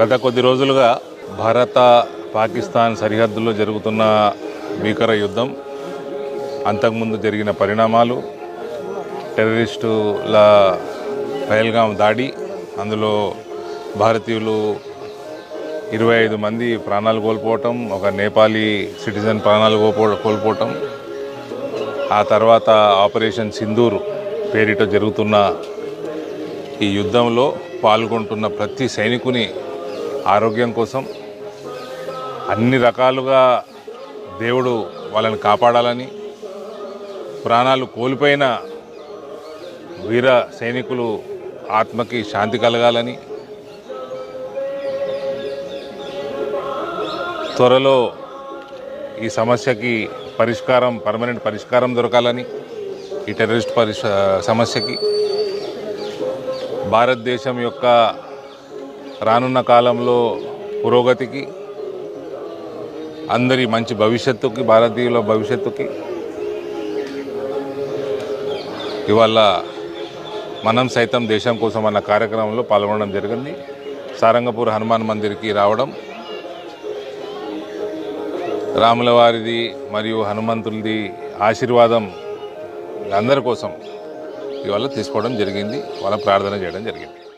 గత కొద్ది రోజులుగా భారత పాకిస్తాన్ సరిహద్దుల్లో జరుగుతున్న భీకర యుద్ధం, అంతకుముందు జరిగిన పరిణామాలు, టెర్రరిస్టుల పహల్గాం దాడి, అందులో భారతీయులు 25 మంది ప్రాణాలు కోల్పోవటం, ఒక నేపాలీ సిటిజన్ ప్రాణాలు కోల్పోవటం, ఆ తర్వాత ఆపరేషన్ సింధూర్ పేరిట జరుగుతున్న ఈ యుద్ధంలో పాల్గొంటున్న ప్రతి సైనికుని ఆరోగ్యం కోసం అన్ని రకాలుగా దేవుడు వాళ్ళని కాపాడాలని, ప్రాణాలు కోల్పోయిన వీర సైనికులు ఆత్మకి శాంతి కలగాలని, త్వరలో ఈ సమస్యకి పర్మనెంట్ పరిష్కారం దొరకాలని, ఈ టెర్రరిస్ట్ సమస్యకి భారతదేశం యొక్క రానున్న కాలంలో పురోగతికి, అందరి మంచి భవిష్యత్తుకి, భారతీయుల భవిష్యత్తుకి ఇవాళ మనం సైతం దేశం కోసం అన్న కార్యక్రమంలో పాల్గొనడం జరిగింది. సారంగపూర్ హనుమాన్ మందిర్కి రావడం, రాముల వారిది మరియు హనుమంతులది ఆశీర్వాదం అందరి కోసం ఇవాళ తీసుకోవడం జరిగింది, వాళ్ళ ప్రార్థన చేయడం జరిగింది.